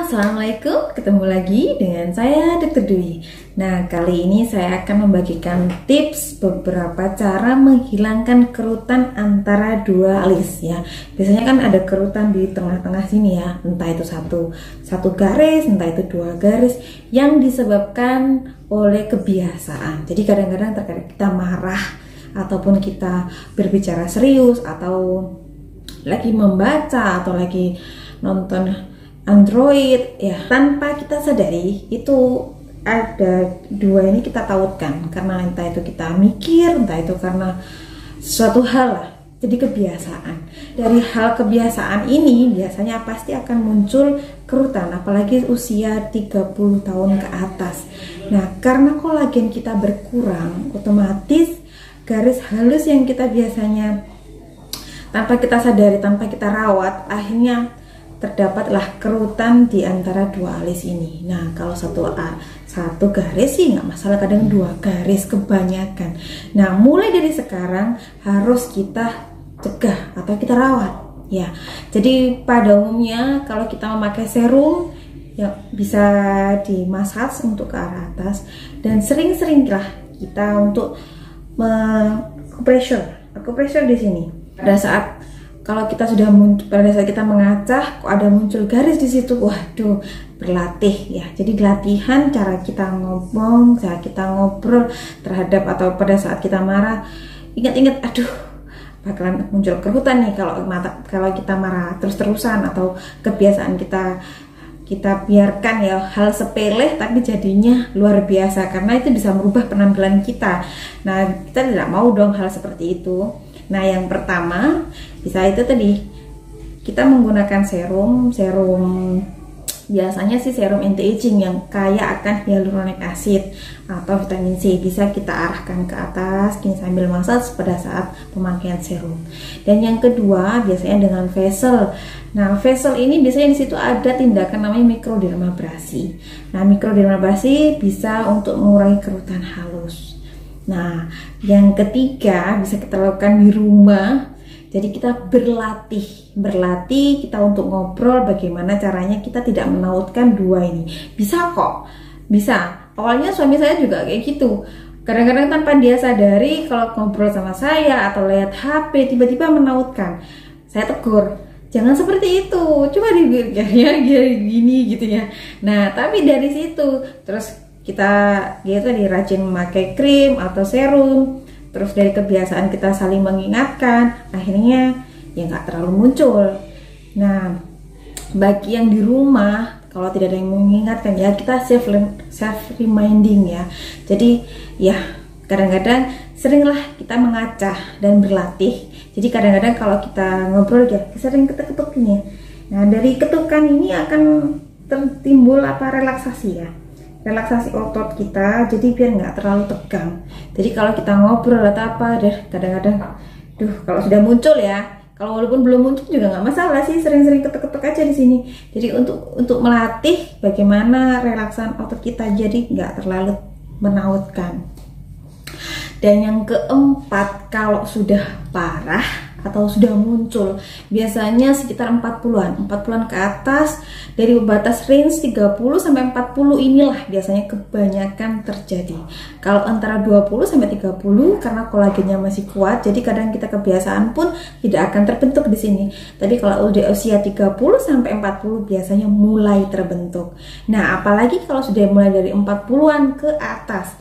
Assalamualaikum, ketemu lagi dengan saya Dr. Dwi. Nah, kali ini saya akan membagikan tips beberapa cara menghilangkan kerutan antara dua alis ya. Biasanya kan ada kerutan di tengah-tengah sini ya, entah itu satu garis, entah itu dua garis yang disebabkan oleh kebiasaan. Jadi kadang-kadang terkadang kita marah ataupun kita berbicara serius atau lagi membaca atau lagi nonton Android ya, tanpa kita sadari itu ada dua ini kita tautkan karena entah itu kita mikir, entah itu karena suatu hal lah, jadi kebiasaan. Dari hal kebiasaan ini biasanya pasti akan muncul kerutan, apalagi usia 30 tahun ke atas. Nah, karena kolagen kita berkurang, otomatis garis halus yang kita biasanya tanpa kita sadari, tanpa kita rawat, akhirnya terdapatlah kerutan di antara dua alis ini. Nah, kalau satu garis sih nggak masalah, kadang dua garis kebanyakan. Nah, mulai dari sekarang harus kita cegah atau kita rawat ya. Jadi pada umumnya kalau kita memakai serum ya bisa dimasaj untuk ke arah atas, dan sering-seringlah kita untuk akupressure di sini. Pada saat kalau kita sudah pada saat kita mengacah, kok ada muncul garis di situ, waduh, berlatih ya. Jadi latihan cara kita ngomong, cara kita ngobrol terhadap atau pada saat kita marah, ingat-ingat, aduh, bakalan muncul kerutan nih kalau kita marah terus-terusan, atau kebiasaan kita biarkan ya hal sepele tapi jadinya luar biasa, karena itu bisa merubah penampilan kita. Nah, kita tidak mau dong hal seperti itu. Nah, yang pertama bisa itu tadi, kita menggunakan serum biasanya sih serum anti-aging yang kaya akan hyaluronic acid atau vitamin C. Bisa kita arahkan ke atas kini sambil massage pada saat pemakaian serum. Dan yang kedua biasanya dengan facial. Nah, facial ini biasanya di situ ada tindakan namanya mikrodermabrasi. Nah, mikrodermabrasi bisa untuk mengurangi kerutan halus. Nah, yang ketiga bisa kita lakukan di rumah. Jadi kita berlatih kita untuk ngobrol bagaimana caranya kita tidak menautkan dua ini. Bisa kok, bisa. Awalnya suami saya juga kayak gitu. Kadang-kadang tanpa dia sadari kalau ngobrol sama saya atau lihat HP tiba-tiba menautkan. Saya tegur, jangan seperti itu. Coba dibiarnya gini gitu ya. Nah, tapi dari situ terus kita rajin memakai krim atau serum, terus dari kebiasaan kita saling mengingatkan, akhirnya ya nggak terlalu muncul. Nah, bagi yang di rumah kalau tidak ada yang mengingatkan ya kita self reminding ya. Jadi ya kadang-kadang seringlah kita mengacah dan berlatih. Jadi kadang-kadang kalau kita ngobrol ya sering ketuk-ketuk ini. Nah, dari ketukan ini akan timbul relaksasi ya. Relaksasi otot kita, jadi biar nggak terlalu tegang. Jadi kalau kita ngobrol atau apa, kadang-kadang, kalau sudah muncul ya, kalau walaupun belum muncul juga nggak masalah sih, sering-sering ketuk-ketuk aja di sini. Jadi untuk melatih bagaimana relaksan otot kita, jadi nggak terlalu menautkan. Dan yang keempat, kalau sudah parah atau sudah muncul, biasanya sekitar 40-an ke atas, dari batas range 30 sampai 40 inilah biasanya kebanyakan terjadi. Kalau antara 20 sampai 30 karena kolagennya masih kuat, jadi kadang kita kebiasaan pun tidak akan terbentuk di sini. Tapi kalau udah usia 30 sampai 40 biasanya mulai terbentuk. Nah, apalagi kalau sudah mulai dari 40-an ke atas,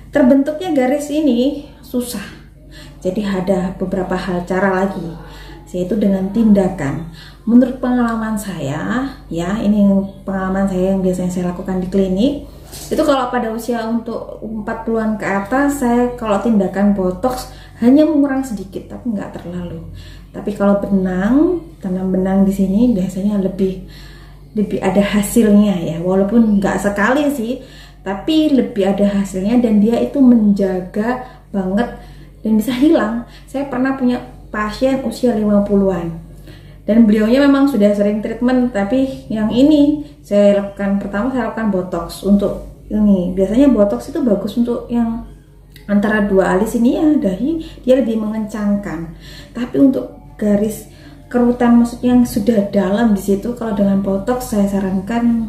terbentuknya garis ini susah. Jadi ada beberapa cara lagi, yaitu dengan tindakan. Menurut pengalaman saya, ya ini pengalaman saya yang biasanya saya lakukan di klinik, itu kalau pada usia untuk 40-an ke atas, saya kalau tindakan botox hanya mengurang sedikit, tapi nggak terlalu. Tapi kalau tanam benang di sini biasanya lebih ada hasilnya ya, walaupun nggak sekali sih, tapi lebih ada hasilnya dan dia itu menjaga banget dan bisa hilang. Saya pernah punya pasien usia 50-an dan beliaunya memang sudah sering treatment, tapi yang ini saya lakukan botox untuk ini. Biasanya botox itu bagus untuk yang antara dua alis ini ya, dahi, dia lebih mengencangkan. Tapi untuk garis kerutan maksudnya yang sudah dalam di situ, kalau dengan botox saya sarankan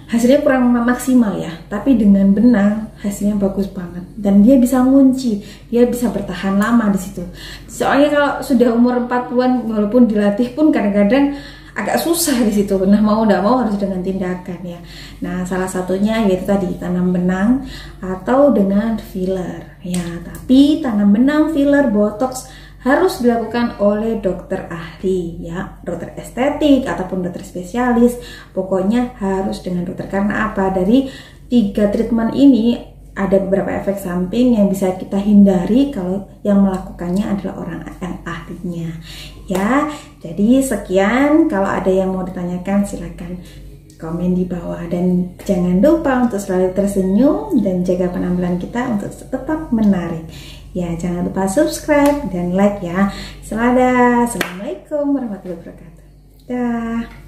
hasilnya kurang maksimal ya, tapi dengan benang hasilnya bagus banget dan dia bisa ngunci, dia bisa bertahan lama di situ. Soalnya kalau sudah umur 40-an walaupun dilatih pun kadang-kadang agak susah di situ. Nah, mau tidak mau harus dengan tindakan ya. Nah, salah satunya yaitu tadi tanam benang atau dengan filler ya. Tapi tanam benang, filler, botox harus dilakukan oleh dokter ahli ya, dokter estetik ataupun dokter spesialis. Pokoknya harus dengan dokter. Karena apa? Dari 3 treatment ini ada beberapa efek samping yang bisa kita hindari kalau yang melakukannya adalah orang yang ahlinya ya. Jadi sekian, kalau ada yang mau ditanyakan silakan komen di bawah dan jangan lupa untuk selalu tersenyum dan jaga penampilan kita untuk tetap menarik. Ya, jangan lupa subscribe dan like ya. Assalamualaikum warahmatullahi wabarakatuh. Dah.